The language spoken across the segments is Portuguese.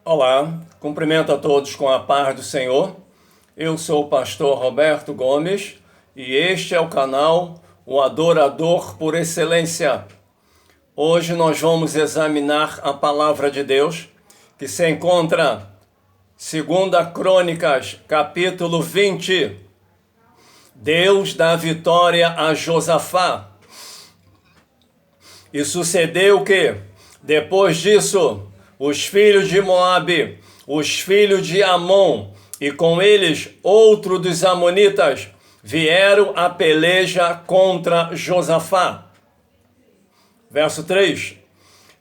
Olá, cumprimento a todos com a paz do Senhor. Eu sou o pastor Roberto Gomes e este é o canal O Adorador por Excelência. Hoje nós vamos examinar a palavra de Deus que se encontra 2 Crônicas, capítulo 20. Deus dá vitória a Josafá. E sucedeu que, depois disso, os filhos de Moabe, os filhos de Amon, e com eles outro dos amonitas, vieram a peleja contra Josafá. Verso 3.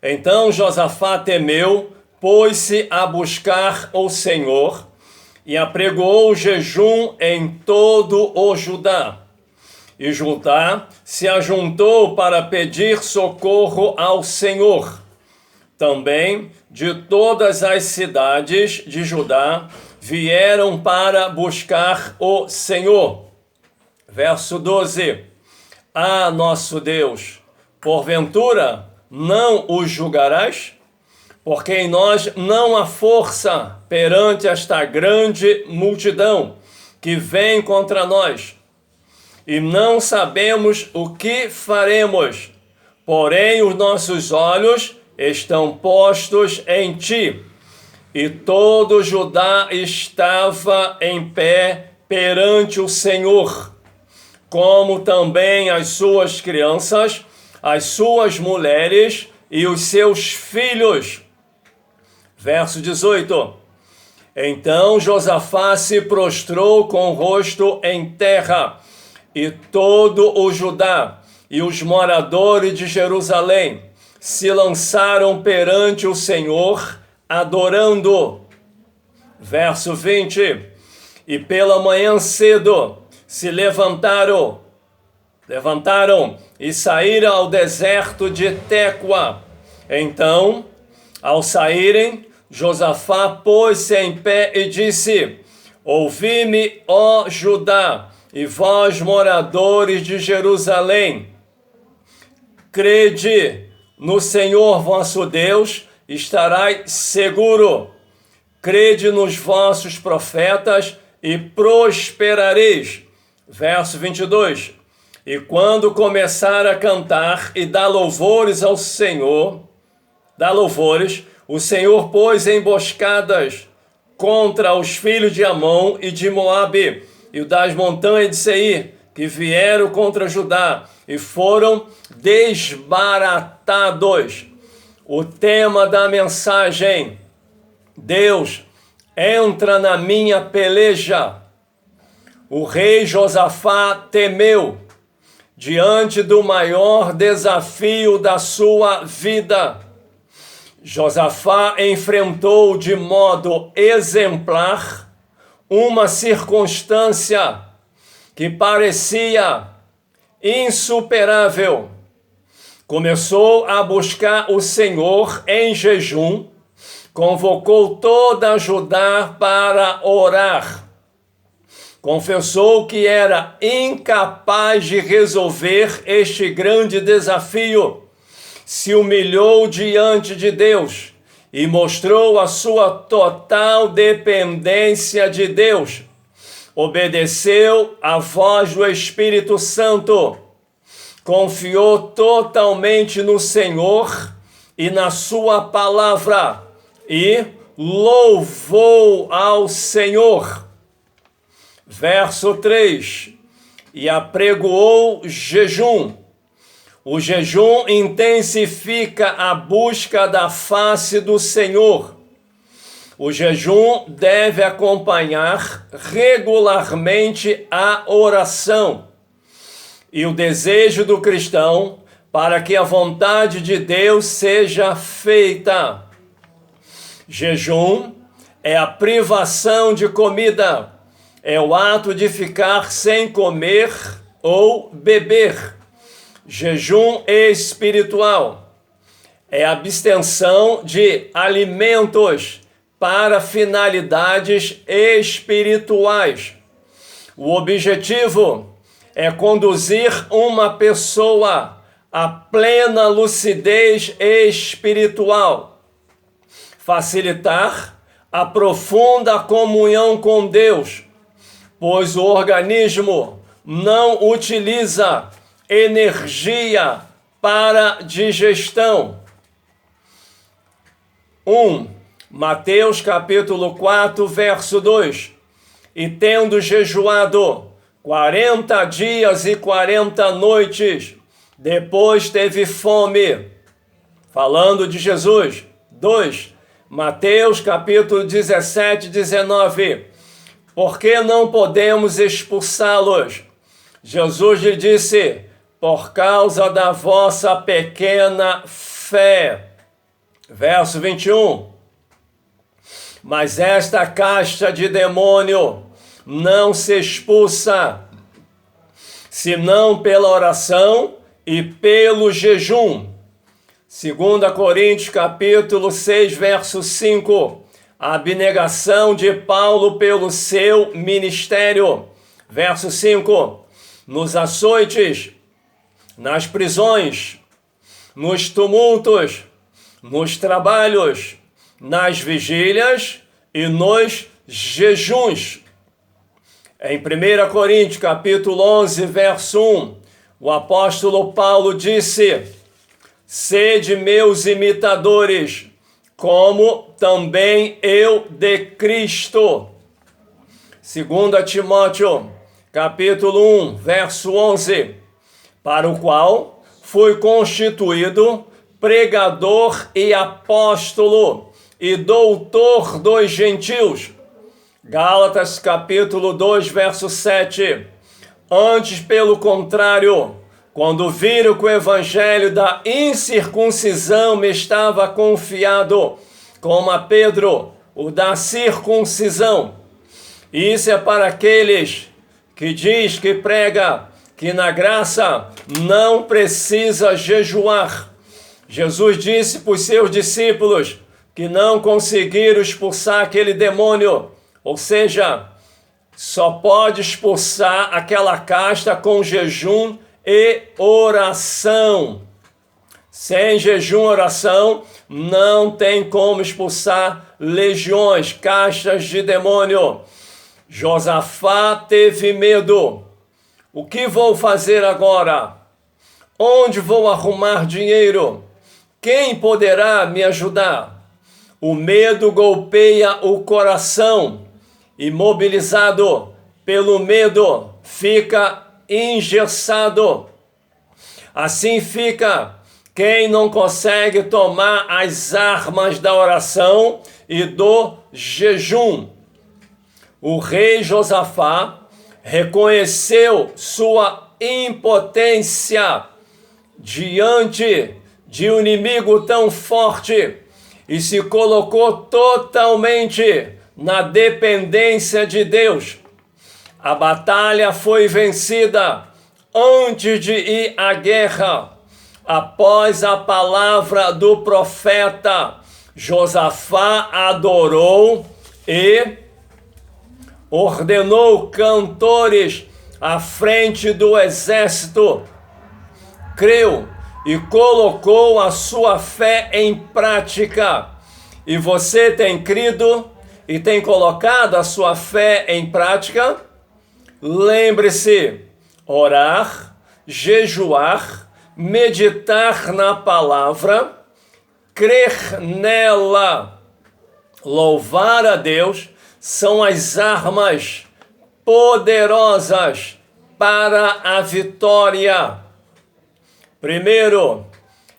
Então Josafá temeu, pôs-se a buscar o Senhor, e apregoou jejum em todo o Judá. E Judá se ajuntou para pedir socorro ao Senhor. Também de todas as cidades de Judá vieram para buscar o Senhor. Verso 12. Ah, nosso Deus, porventura não os julgarás? Porque em nós não há força perante esta grande multidão que vem contra nós. E não sabemos o que faremos, porém os nossos olhos estão postos em ti. E todo Judá estava em pé perante o Senhor, como também as suas crianças, as suas mulheres e os seus filhos. Verso 18. Então Josafá se prostrou com o rosto em terra, e todo o Judá e os moradores de Jerusalém se lançaram perante o Senhor, adorando. Verso 20. E pela manhã cedo se levantaram e saíram ao deserto de Tecoa. Então, ao saírem, Josafá pôs-se em pé e disse: Ouvi-me, ó Judá, e vós, moradores de Jerusalém, crede no Senhor vosso Deus, estarás seguro. Crede nos vossos profetas e prosperareis. Verso 22. E quando começar a cantar e dar louvores ao Senhor, o Senhor pôs emboscadas contra os filhos de Amon e de Moabe e das montanhas de Seir, que vieram contra Judá e foram desbaratados. O tema da mensagem: Deus entra na minha peleja. O rei Josafá temeu diante do maior desafio da sua vida. Josafá enfrentou de modo exemplar uma circunstância que parecia insuperável. Começou a buscar o Senhor em jejum, convocou toda a Judá para orar. Confessou que era incapaz de resolver este grande desafio. Se humilhou diante de Deus e mostrou a sua total dependência de Deus. Obedeceu à voz do Espírito Santo. Confiou totalmente no Senhor e na sua palavra e louvou ao Senhor. Verso 3. E apregoou jejum. O jejum intensifica a busca da face do Senhor. O jejum deve acompanhar regularmente a oração. E o desejo do cristão para que a vontade de Deus seja feita. Jejum é a privação de comida, é o ato de ficar sem comer ou beber. Jejum espiritual é a abstenção de alimentos para finalidades espirituais. O objetivo é conduzir uma pessoa à plena lucidez espiritual, facilitar a profunda comunhão com Deus, pois o organismo não utiliza energia para digestão. Mateus capítulo 4, verso 2. E tendo jejuado 40 dias e 40 noites, depois teve fome. Falando de Jesus. 2. Mateus capítulo 17, 19. Por que não podemos expulsá-los? Jesus lhe disse: por causa da vossa pequena fé. Verso 21. Mas esta casta de demônio não se expulsa, senão pela oração e pelo jejum. 2 Coríntios capítulo 6, verso 5. A abnegação de Paulo pelo seu ministério. Verso 5. Nos açoites, nas prisões, nos tumultos, nos trabalhos, nas vigílias e nos jejuns. Em 1 Coríntios capítulo 11, verso 1, o apóstolo Paulo disse: sede meus imitadores, como também eu de Cristo. 2 Timóteo capítulo 1, verso 11, para o qual fui constituído pregador e apóstolo e doutor dos gentios. Gálatas capítulo 2, verso 7. Antes, pelo contrário, quando viram que o evangelho da incircuncisão me estava confiado, como a Pedro, o da circuncisão. Isso é para aqueles que diz, que prega, que na graça não precisa jejuar. Jesus disse para os seus discípulos que não conseguiram expulsar aquele demônio, ou seja, só pode expulsar aquela casta com jejum e oração. Sem jejum e oração, não tem como expulsar legiões, castas de demônio. Josafá teve medo. O que vou fazer agora? Onde vou arrumar dinheiro? Quem poderá me ajudar? O medo golpeia o coração. Imobilizado pelo medo, fica engessado. Assim fica quem não consegue tomar as armas da oração e do jejum. O rei Josafá reconheceu sua impotência diante de um inimigo tão forte e se colocou totalmente na dependência de Deus. A batalha foi vencida antes de ir à guerra. Após a palavra do profeta, Josafá adorou e ordenou cantores à frente do exército. Creu e colocou a sua fé em prática. E você tem crido e tem colocado a sua fé em prática? Lembre-se, orar, jejuar, meditar na palavra, crer nela, louvar a Deus, são as armas poderosas para a vitória. Primeiro,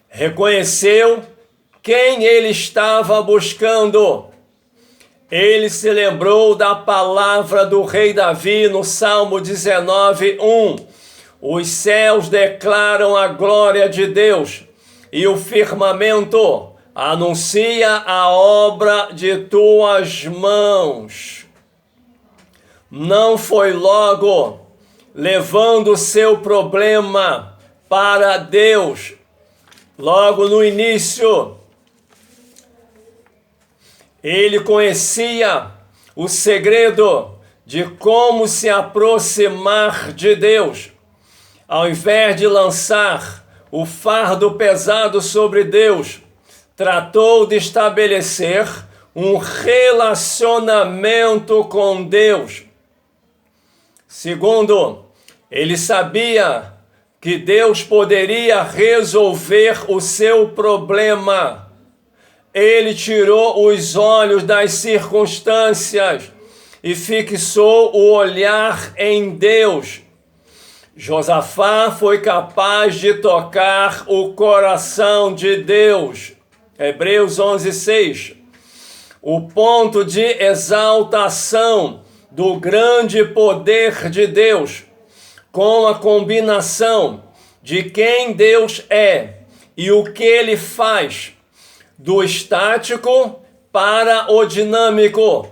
reconheceu quem ele estava buscando. Ele se lembrou da palavra do rei Davi no Salmo 19, 1. Os céus declaram a glória de Deus, e o firmamento anuncia a obra de tuas mãos. Não foi logo levando o seu problema para Deus. Logo no início, ele conhecia o segredo de como se aproximar de Deus. Ao invés de lançar o fardo pesado sobre Deus, tratou de estabelecer um relacionamento com Deus. Segundo, ele sabia que Deus poderia resolver o seu problema. Ele tirou os olhos das circunstâncias e fixou o olhar em Deus. Josafá foi capaz de tocar o coração de Deus. Hebreus 11:6. O ponto de exaltação do grande poder de Deus, com a combinação de quem Deus é e o que Ele faz, do estático para o dinâmico,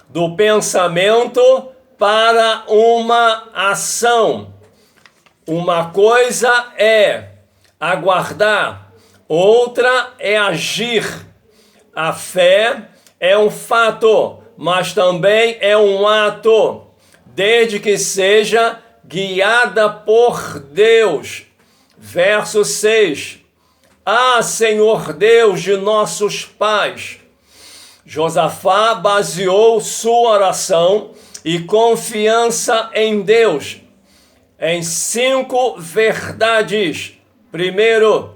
do pensamento para uma ação. Uma coisa é aguardar, outra é agir. A fé é um fato, mas também é um ato, desde que seja guiada por Deus. Verso 6. Ah, Senhor Deus de nossos pais! Josafá baseou sua oração e confiança em Deus em 5 verdades. Primeiro,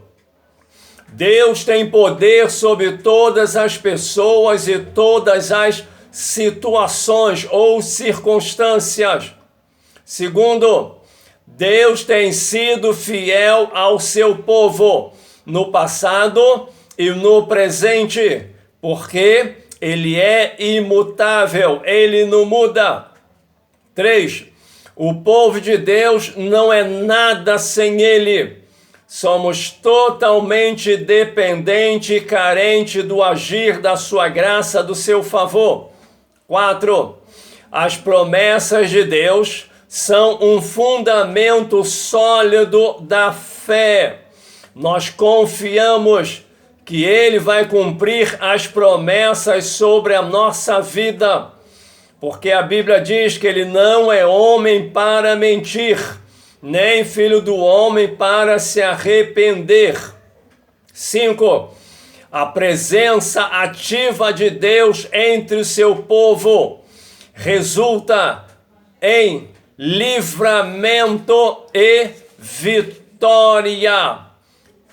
Deus tem poder sobre todas as pessoas e todas as situações ou circunstâncias. Segundo, Deus tem sido fiel ao seu povo no passado e no presente, porque Ele é imutável, Ele não muda. 3. O povo de Deus não é nada sem Ele. Somos totalmente dependentes e carentes do agir da sua graça, do seu favor. 4. As promessas de Deus são um fundamento sólido da fé. Nós confiamos que Ele vai cumprir as promessas sobre a nossa vida, porque a Bíblia diz que Ele não é homem para mentir, nem filho do homem para se arrepender. 5. A presença ativa de Deus entre o seu povo resulta em livramento e vitória.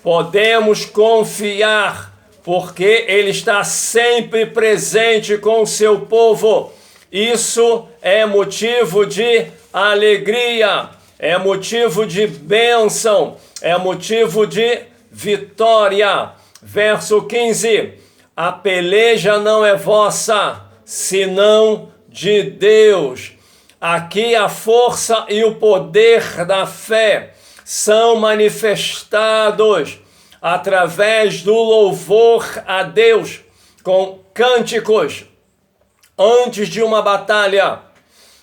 Podemos confiar, porque Ele está sempre presente com o seu povo. Isso é motivo de alegria, é motivo de bênção, é motivo de vitória. Verso 15. A peleja não é vossa, senão de Deus. Aqui a força e o poder da fé são manifestados através do louvor a Deus com cânticos antes de uma batalha.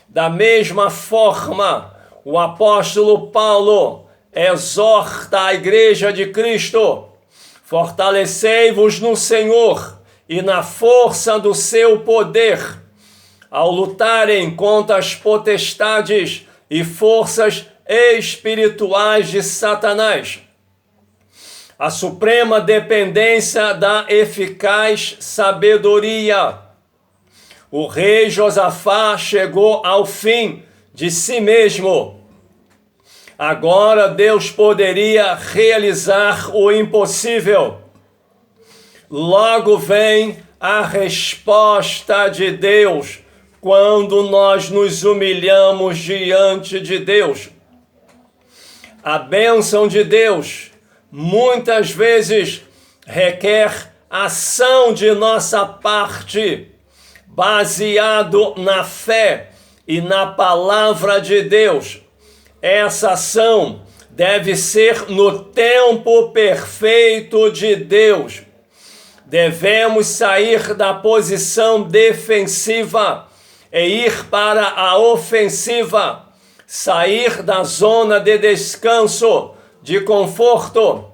Da mesma forma, o apóstolo Paulo exorta a igreja de Cristo: fortalecei-vos no Senhor e na força do seu poder, ao lutarem contra as potestades e forças espirituais de Satanás. A suprema dependência da eficaz sabedoria. O rei Josafá chegou ao fim de si mesmo. Agora Deus poderia realizar o impossível. Logo vem a resposta de Deus quando nós nos humilhamos diante de Deus. A bênção de Deus muitas vezes requer ação de nossa parte, baseado na fé e na palavra de Deus. Essa ação deve ser no tempo perfeito de Deus. Devemos sair da posição defensiva e ir para a ofensiva, sair da zona de descanso, de conforto.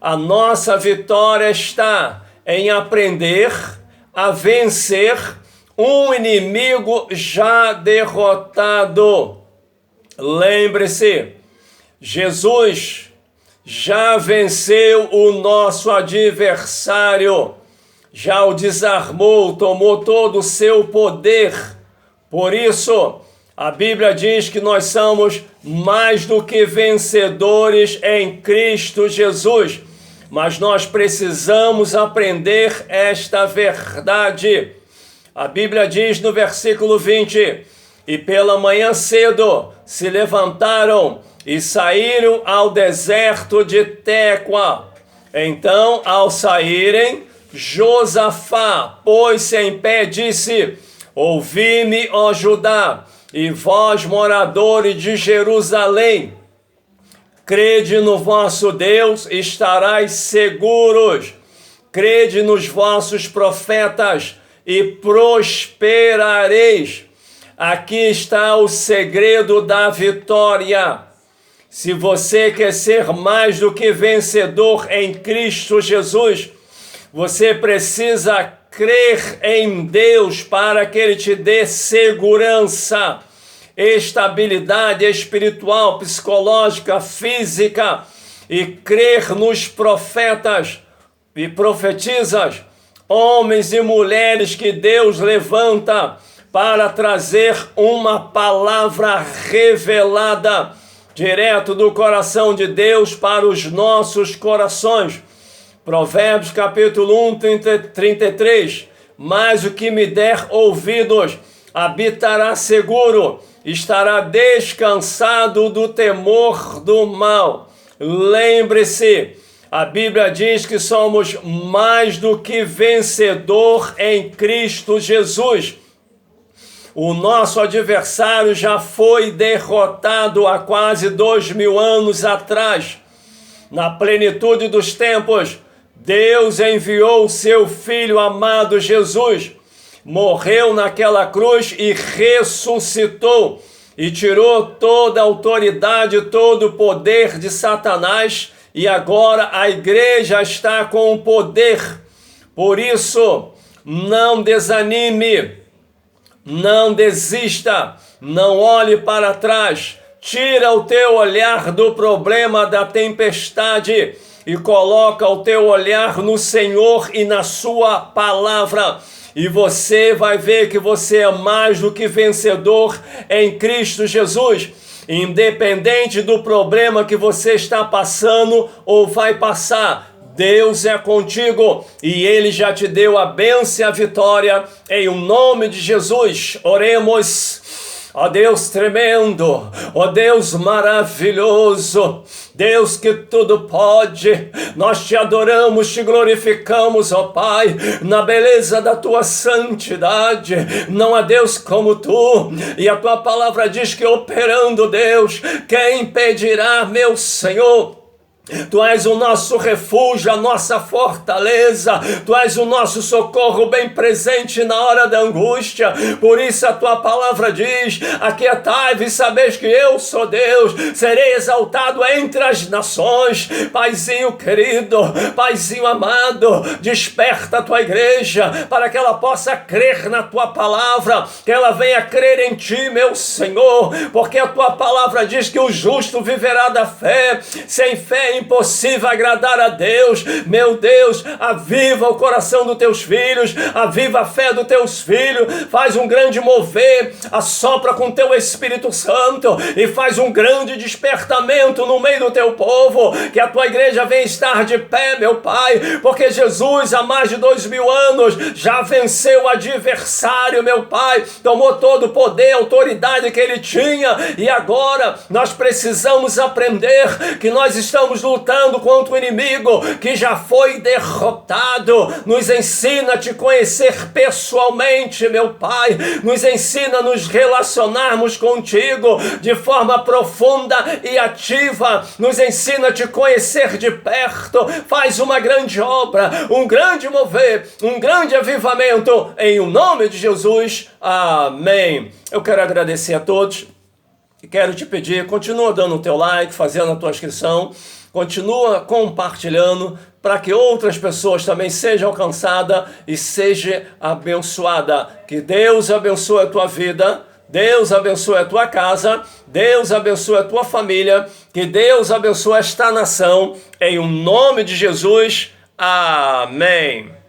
A nossa vitória está em aprender a vencer um inimigo já derrotado. Lembre-se, Jesus já venceu o nosso adversário, já o desarmou, tomou todo o seu poder. Por isso, a Bíblia diz que nós somos mais do que vencedores em Cristo Jesus. Mas nós precisamos aprender esta verdade. A Bíblia diz no versículo 20: e pela manhã cedo se levantaram e saíram ao deserto de Tecoa. Então, ao saírem, Josafá pôs-se em pé e disse: ouvi-me, ó Judá, e vós, moradores de Jerusalém, crede no vosso Deus, estarás seguros. Crede nos vossos profetas e prosperareis. Aqui está o segredo da vitória. Se você quer ser mais do que vencedor em Cristo Jesus, você precisa crer em Deus para que Ele te dê segurança, estabilidade espiritual, psicológica, física, e crer nos profetas e profetizas, homens e mulheres que Deus levanta para trazer uma palavra revelada direto do coração de Deus para os nossos corações. Provérbios capítulo 1, 33, mas o que me der ouvidos habitará seguro, estará descansado do temor do mal. Lembre-se, a Bíblia diz que somos mais do que vencedor em Cristo Jesus. O nosso adversário já foi derrotado há quase 2000 anos atrás. Na plenitude dos tempos, Deus enviou o seu Filho amado Jesus, morreu naquela cruz e ressuscitou, e tirou toda a autoridade, todo o poder de Satanás, e agora a igreja está com o poder. Por isso, não desanime, não desista, não olhe para trás, tira o teu olhar do problema, da tempestade, e coloca o teu olhar no Senhor e na sua palavra. E você vai ver que você é mais do que vencedor em Cristo Jesus. Independente do problema que você está passando ou vai passar, Deus é contigo e Ele já te deu a bênção e a vitória. Em o nome de Jesus, oremos. Ó Deus tremendo, ó Deus maravilhoso, Deus que tudo pode, nós te adoramos, te glorificamos, ó Pai, na beleza da tua santidade. Não há Deus como tu, e a tua palavra diz que operando Deus, quem impedirá, meu Senhor? Tu és o nosso refúgio, a nossa fortaleza, Tu és o nosso socorro bem presente na hora da angústia. Por isso a Tua palavra diz: aquietai-vos e sabeis que eu sou Deus, serei exaltado entre as nações. Paizinho querido, Paizinho amado, desperta a Tua igreja para que ela possa crer na Tua palavra, que ela venha crer em Ti, meu Senhor, porque a Tua palavra diz que o justo viverá da fé. Sem fé é impossível agradar a Deus. Meu Deus, aviva o coração dos Teus filhos, aviva a fé dos Teus filhos, faz um grande mover, assopra com Teu Espírito Santo e faz um grande despertamento no meio do Teu povo, que a Tua igreja venha estar de pé, meu Pai, porque Jesus há mais de 2000 anos já venceu o adversário, meu Pai, tomou todo o poder, autoridade que Ele tinha, e agora nós precisamos aprender que nós estamos lutando contra o inimigo que já foi derrotado. Nos ensina a Te conhecer pessoalmente, meu Pai, nos ensina a nos relacionarmos contigo de forma profunda e ativa, nos ensina a Te conhecer de perto. Faz uma grande obra, um grande mover, um grande avivamento, em o nome de Jesus, amém. Eu quero agradecer a todos e quero te pedir, continua dando o teu like, fazendo a tua inscrição, continua compartilhando para que outras pessoas também sejam alcançadas e seja abençoada. Que Deus abençoe a tua vida, Deus abençoe a tua casa, Deus abençoe a tua família, que Deus abençoe esta nação, em o nome de Jesus. Amém.